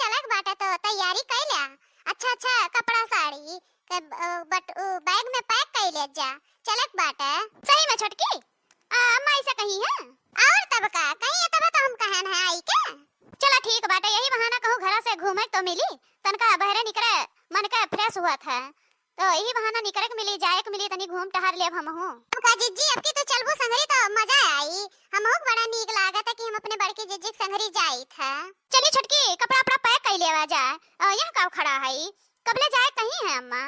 चलक बाटे तो तैयारी कैला। अच्छा अच्छा कपड़ा साड़ी के बैग में पैक कैले जा। चलक बाटे सही में छोटकी। अम्मा ऐसा कही है और तब का कहीं तब तो हम कहन है आई के। चला ठीक बाटे, यही बहाना कहूं घर से घूमे तो मिली, तनका बहरे निकले मन का फ्रेश हुआ था तो यही बहाना निकले के मिली, जाए के मिली, तनी घूम टहर लेब हम हूं। का जीजी अब की तो चलबो संगरी तो मजा आई। हमहु बड़ा नीक लागत है कि हम अपने बड़के जीजी के संगरी जाई था। चली छटकी कपड़ा अपना पैक कर लेवा जाए। यहां का खड़ा है कबले जाए कहीं है अम्मा?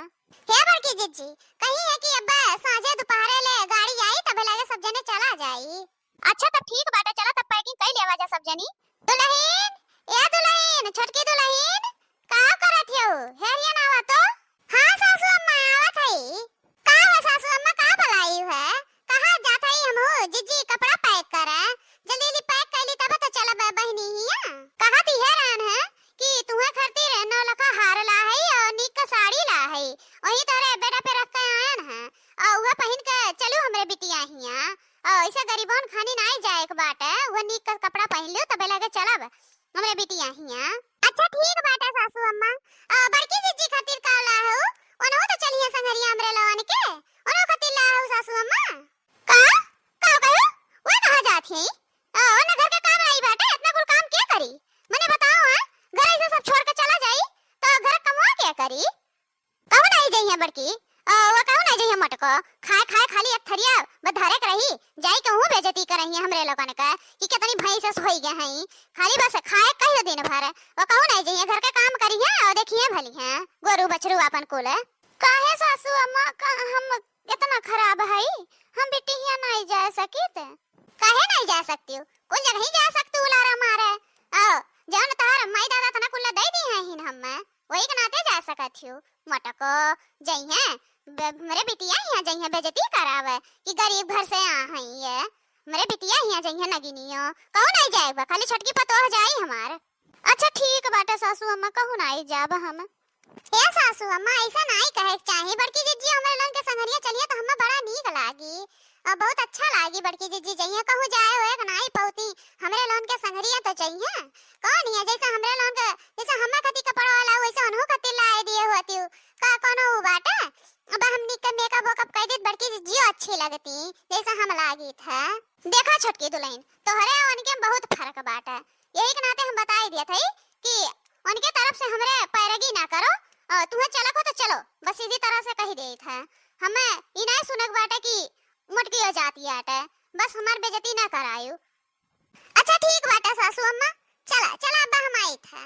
हे बड़की जीजी कहीं है कि अब्बा साँझे दोपहर ले गाड़ी आई तब लगे सब जने चला जाई। अच्छा तब ठीक बाटे, चला तब पैकिंग कर लेवा जा सब जनी। दुल्हन ए दुल्हन छोटकी दुल्हन का करत हो? हेरिया ना आवा तो? हां सासू अम्मा आवत हई। का है सासू अम्मा का बुलाई है? कहां जात हई हम हो जीजी कपड़ा पैक करे। जल्दी जल्दी पैक कर ली तब तो चलब बहनी हिया। कहा दी है रान है कि तुम्हें खरती रे 9 लखा हार ला है और नीक का साड़ी ला है, वही तोरे बेटा पे रख के आयन है और वह पहन के चलो हमरे बिटिया हिया। ऐसे गरीबन खानी नहीं जाए के बाटे, वह नीक का कपड़ा पहन लो तबे लगे चलब हमरे बिटिया हिया। अच्छा ठीक बाटे सासू अम्मा। बड़की जीजी खातिर का ला हो? ओनो तो चलिए संगरिया हमरे लवन के ओनो खातिर ला हो सासू अम्मा। का का कहो वो कहां जात है? ओनो घर के काम आई बाटे, इतना कुल काम के करी मने बताओ। है घर ऐसे सब छोड़ के चला जाई तो घर कमवा के करी? कहू नहीं जइया बड़की वो कहू नहीं जइया मटको खाए खाए खाली एक थरिया बधारे के रही जाई कहूं बेइज्जती करही हमरे लोगन का कि कितनी भैंस होई गए हैं खाली बस खाए कहियो दिन भर। वो कहू नहीं जइया घर के काम करी है और देखिए भली है गोरु बछरू अपन कुल। काहे सासू अम्मा का हम इतना खराब है हम बिटिया नहीं जा सकीत? काहे नहीं जा सकती हो? कुल जगह ही जा सकती उलारा मारे जौन तार माई दादा तना कुल दे दी है हिन हम वही के नाते जा सकत हूं। मटको जइया मेरे बिटिया यहाँ जइया बेइज्जती करावे कि गरीब घर से आ हई ये मेरे बिटिया यहाँ जइया नगिनियो कहू नहीं जाएगा खाली छटकी पतोह जाई हमार। अच्छा ठीक बाटे सासू अम्मा कहू नहीं जाब हम। ए सासू अम्मा ऐसा नहीं कहे चाहे बड़की जीजी हमरे लन के संगरिया चलिए तो हमें बड़ा नीक लागी और बहुत अच्छा लागी। बड़की जीजी जइया कहू जाए होए कि नहीं पौती हमरे लन के संगरिया तो चाहिए कौन है जैसा हमरे लन के जैसा हम्मा खती कपड़ा वाला वैसा उन्हों खती लाए दिए होती का कोनो बाटे। अब हमनी के मेकअप वकअप कर दी बड़की जीजी अच्छी लगती जैसा हम लागी था। देखा छोटकी दुल्हन तोहरे उनके बहुत फर्क बाटे, यही के नाते हम बताई दिए थे कि उनके तरफ से हमरे पैरगी ना करो और तुम्हें चलक हो तो चलो बस सीधी तरह से कही दे था। हमें ई नहीं सुनक बाटे कि मुटकी हो जाती आटे बस हमार बेइज्जती ना करायू। अच्छा ठीक बाटे सासू अम्मा चला चला अब्बा हम आई था।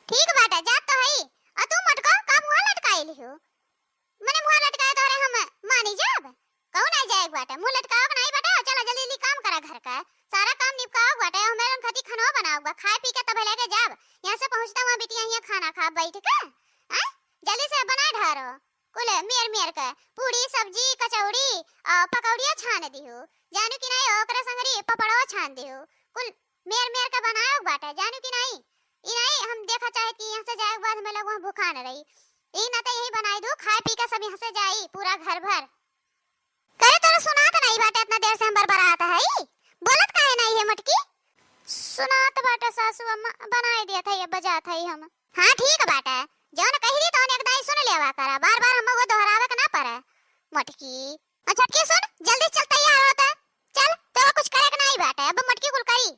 ठीक बाटे जात तो है और तू मटको का मुंह लटकाई लियो मने मुंह लटकाए तो रे हम मानी जाब कहू नहीं जाए बाटे मुंह लटकाओ नहीं बाटे। चला जल्दी जल्दी काम करा घर का सारा काम निपटाओ बाटे हमें खती खाना बनाओ खाए पी के तब लेके जाब यहां से पहुंचता वहां बिटिया यहां खाना खा बैठ के जल्दी से बना ढारो कुल मेर मेर के पूरी सब्जी कचौड़ी पकौड़िया छान दियो जानू कि नहीं ओकरा संगरी पपड़वा छान दियो कुल मेर मेर के बनाओ बाटे जानू कि नहीं। ई नहीं हम देखा चाहे कि यहां से जाए के बाद में लोग वहां भूखा न रही ई ना तो यही बनाई दो खाए पी के सब यहां से जाई पूरा घर भर करे। तोरा सुनात नहीं बाटे इतना देर से हम बरबरात है बोलत काहे नहीं है मटकी? सुनात बाटे सासू अम्मा बनाई दिया था ये बजा था हम। हां ठीक बाटे जौन कही दी तौन एकदम सुन लेवा करा बार बार हम वो दोहरावे के ना पड़े मटकी। अच्छा की सुन जल्दी चल तैयार होता चल तो कुछ करे के नहीं बाटे अब मटकी कुल करी।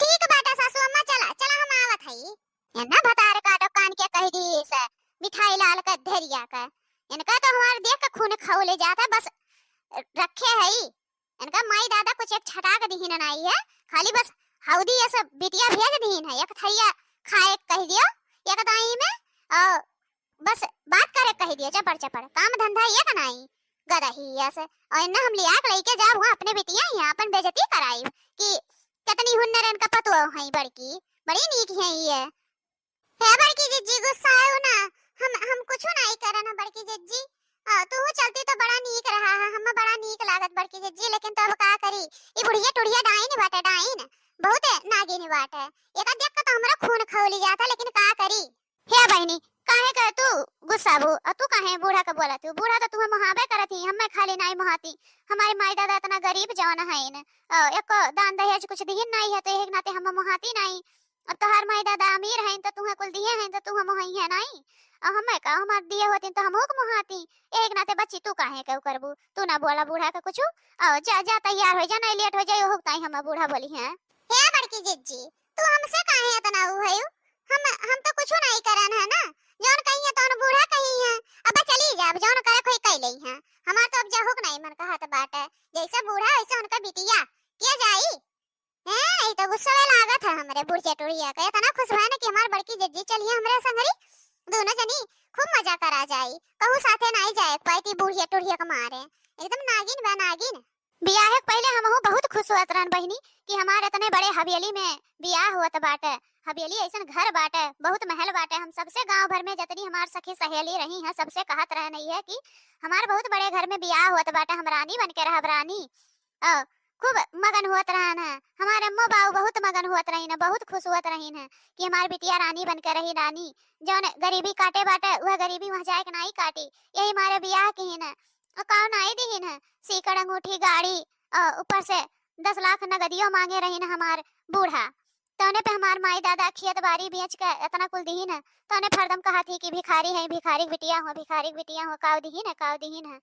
ठीक बाटे सासू अम्मा चला चला हम आवत हई। एना बतार काटो कान के कह दी से मिठाई लाल का धैर्या का इनका तो हमारे देख के खून खौले जाता बस रखे है इनका माई दादा कुछ एक छटा के दीन नहीं है खाली बस हौदी ये सब बिटिया भेज दीन है एक थैया खाए कह दियो एक दाई में और बस बात करे कह दियो चपड़ चपड़ काम धंधा ये का नहीं गदही ऐसे और इन्ना हम लिया के लेके जा वहां अपने बिटिया यहां अपन बेइज्जती कराई कि कितनी हुनर इनका पतो है बड़की बड़ी नीक है ये। है बड़की जीजी गुस्सा है ना हम कुछ नहीं करे ना बड़की जीजी तू चलती तो बड़ा नीक रहा है हमें बड़ा नीक लागत बड़की जीजी लेकिन तो अब का करी ई बुढ़िया टुढ़िया डाइन बाटे डाइन बहुत नागिन बाटे एक देख के तो हमरा खून खौली जाता लेकिन का करी। हे बहनी काहे कर तू गुस्सा भू तू काहे बूढ़ा का बोलत तू बूढ़ा तो तुम्हें महाबे करती हमें खाली नहीं महाती हमारी माई दादा इतना गरीब जवान है न एक दान दहेज कुछ दीन नहीं है तो एक नाते हम महाती नहीं अब तोहार माई दादा अमीर हैं तो तुम्हें कुल दिए हैं तो तू हम ही है नहीं। अब हमें का हमार दिए होती तो हम को मुहाती। एक नाते बच्ची तू काहे के करबू, तू ना बोला बूढ़ा का कुछ। जा जा तैयार हो जा, नहीं लेट हो जाए हो ताई हम बूढ़ा बोली है। हे बड़की जिज्जी तू हमसे काहे इतना उ है? हम तो कुछ नहीं करन है ना, जौन कही है तौन बूढ़ा कही है। अब चली जा, अब जौन करे कोई कह लई है। हमार तो अब जाहुक नहीं मन कहत बाटे, जैसे बूढ़ा वैसे उनका बिटिया किया जाई। ए तो गुस्सा लागत है हमरे बूढ़ चटुरिया का, इतना खुश है ना कि हमार बड़की जिज्जी चलिए हमरे संगरी, दोनों जनी खूब मजा करा जाई। कहू साथे नहीं जाए पाईती बूढ़ चटुरिया के मारे, एकदम नागिन बा नागिन। बियाह के पहले हमहू बहुत खुश होत रहन बहिनी कि हमारे इतने बड़े हवेली में बियाह होत बाटे। हवेली ऐसन घर बाटे, बहुत महल बाटे। हम सबसे गांव भर में जितनी हमार सखी सहेली रही हैं सबसे कहत रह नहीं है कि हमार बहुत बड़े घर में बियाह होत बाटे, हम रानी बन के रहब रानी। खूब मगन होत रहन है। हमारे अम्मा बाबू बहुत मगन होत रही है, बहुत खुश होत रही है कि हमार बिटिया रानी बन के रही रानी। जौन गरीबी काटे बाटे वह गरीबी वहाँ जाए के नहीं काटी, यही हमारे बियाह की है। कौन आई दी है सीकड़ अंगूठी गाड़ी, ऊपर से 10 लाख नगदियों मांगे रही न हमार बूढ़ा। तोने पे हमार माई दादा खेत बाड़ी बेच के इतना कुल दी न, तोने फरदम कहा थी कि भिखारी है, भिखारी बिटिया हो, भिखारी बिटिया हो, काव दी न, काव दी न।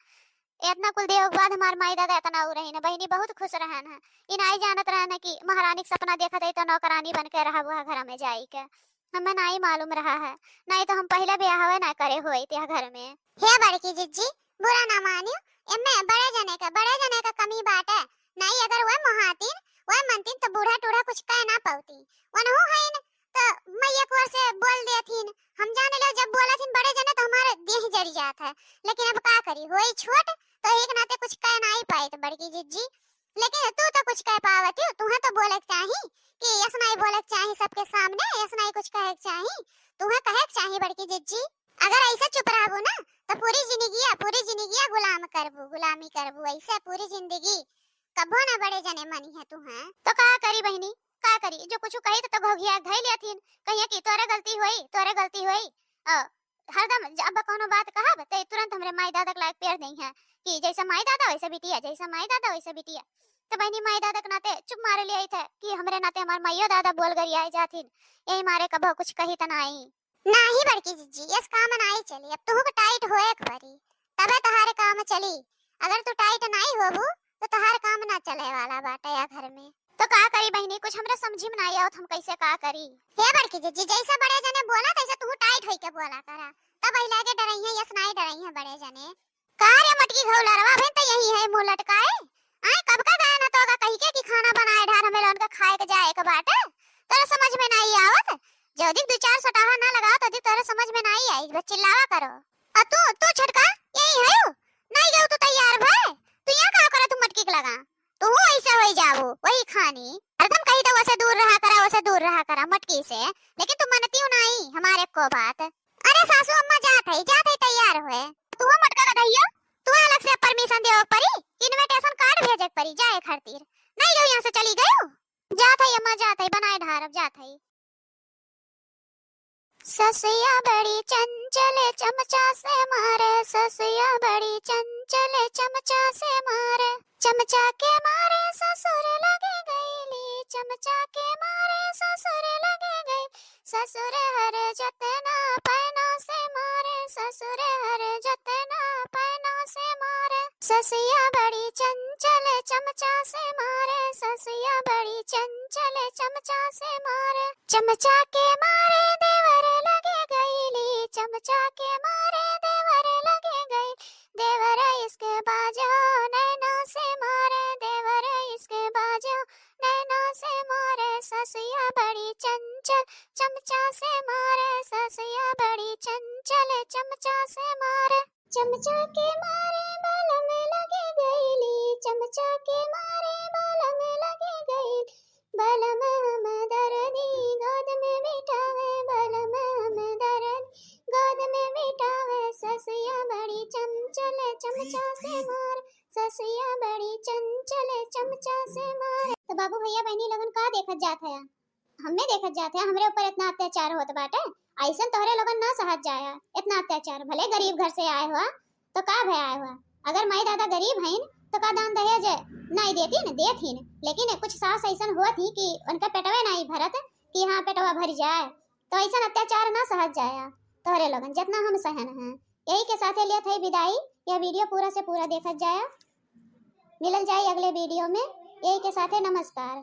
इतना कुल देव के बाद हमार माई दादा इतना उ रही न, बहनी बहुत खुश रहन है। इन आई जानत रहन कि महारानी के सपना देखत है तो नौकरानी बन के रहा हुआ घर में जाई के, हमें नहीं मालूम रहा है। नहीं तो हम पहले ब्याह ना करे हुए थे घर में। हे बड़की जिज्जी बुरा ना मानियो, इनमें बड़े जने का कमी बात है। नहीं अगर वह महातीन वह मनतीन तो बूढ़ा टूढ़ा कुछ कह ना पाती। वनहु है न तो मैया को से बोल देथिन, हम जाने लो जब बोला थीन बड़े जने तो हमारे देह जरी जात है। लेकिन अब का करी, होई छोट तो एक नाते कुछ कह नहीं पाई तो बड़की जिज्जी। लेकिन तू तो कुछ कह पावत हो, तुम्हें तो बोले चाहिए कि यस नहीं बोले चाहिए सबके सामने, यस नहीं कुछ कहे चाहिए, तुम्हें कहे चाहिए बड़की जिज्जी। अगर ऐसे चुप रहबू ना तो पूरी जिंदगी गुलामी करबू ऐसे पूरी जिंदगी कबो ना बड़े जने मनी है तू है। तो का करी बहनी, का करी, जो कुछ कही तो घोघिया धई लेथिन, कहिए कि तोरे गलती होई। हरदम अब कोनो बात कहब तो तुरंत हमरे माई दादा के लायक पेड़ नहीं है कि जैसा माई दादा वैसा बिटिया, जैसा माई दादा वैसा बिटिया। तो बहनी माई दादा के नाते चुप मारे लिए थे कि हमरे नाते हमार माइयो दादा बोल गई आई जाथिन, यही मारे कबो कुछ कही त नहीं। नहीं बड़की जिज्जी इस काम नहीं चली, अब तू टाइट होए परी तबे तुम्हारे काम चली। अगर तू टाइट नहीं होबू तो तुम्हारे काम ना चले वाला बाटे या घर में। तो का करी बहनी, कुछ हमरा समझी में नहीं आवत हम कैसे का करी। हे बड़की जिज्जी जैसे बड़े जने बोला तैसे तू टाइट होई के बोला करा, तब पहले के डरई है यस नहीं डरई है बड़े जने। का रे मटकी घौलरवा भें तो यही है मुंह लटकाए। आए कब का गाना तो का कही के कि खाना बनाए ढार हमें लोन का खाए के जाए के बाटे, तेरे समझ में नहीं आवत। जो दिख 2-4 सटाहा ना लगाओ तो दिख तेरे समझ में नहीं आई, बस चिल्लावा करो। आ तू छटका यही है नहीं गयो तो तैयार भाई, तू यहां का करे, तू मटकी के लगा तू ऐसा हो जाबो वही खानी। हरदम कही तो वैसे दूर रहा करा मटकी से, लेकिन तू मनती नहीं हमारे को बात। अरे सासू अम्मा जात है तैयार हुए, तू मटका लगाइयो, तू अलग से परमिशन देओ परी, इनविटेशन कार्ड भेजे परी जाए खातिर। नहीं गयो यहां से चली गयो, जात है अम्मा जात है बनाए ढारब जात है। ससुया बड़ी चंचल चमचा से मारे, ससुया बड़ी चंचल चमचा से मारे, चमचा के मारे ससुर लगे गईली, चमचा के मारे ससुर लगे गई, ससुर हर जतना पैना से मारे, ससुर हर जतना पैना से मारे, ससुया बड़ी चंचल चमचा से मारे, ससुया बड़ी चंचल चमचा से मारे, चमचा के मारे देवर लगे गईली, चमचा के मारे देवर लगे गई, देवर इसके बाजो नैना से मारे, देवर इसके बाजो नैना से मारे, ससुया बड़ी चंचल चमचा से मारे, ससुया बड़ी चंचल चमचा से मारे, चमचा के मारे बाल में लगे गईली, चमचा के मारे बाल में लगे गई, बाल में दर्दी गोद में बिठावे, बाल में दर्दी गोद में बिठावे, ससुया बड़ी चंचल चमचा से मारे, ससुया बड़ी चंचल चमचा से मारे। तो बाबू भैया बहनी लोगन का देखत जात है, हमने देखत जात है हमरे ऊपर इतना अत्याचार होत बाटे, ऐसन तोहरे लोगन ना सहत जाया इतना अत्याचार। भले गरीब घर से आए हुआ तो का भय आए हुआ, अगर माई दादा गरीब हैं तो का दान दहेज नहीं देती न देथिन, लेकिन कुछ सास ऐसन हुआ थी कि उनका पेटवे नहीं भरत कि हाँ पेटवा भर जाए, तो ऐसा अत्याचार ना सहज जाया तोहरे लोगन जितना हम सहन हैं। यही के साथे लिया था विदाई। यह वीडियो पूरा से पूरा देखत जाया। मिलल जाए अगले वीडियो में। यही के साथे नमस्कार।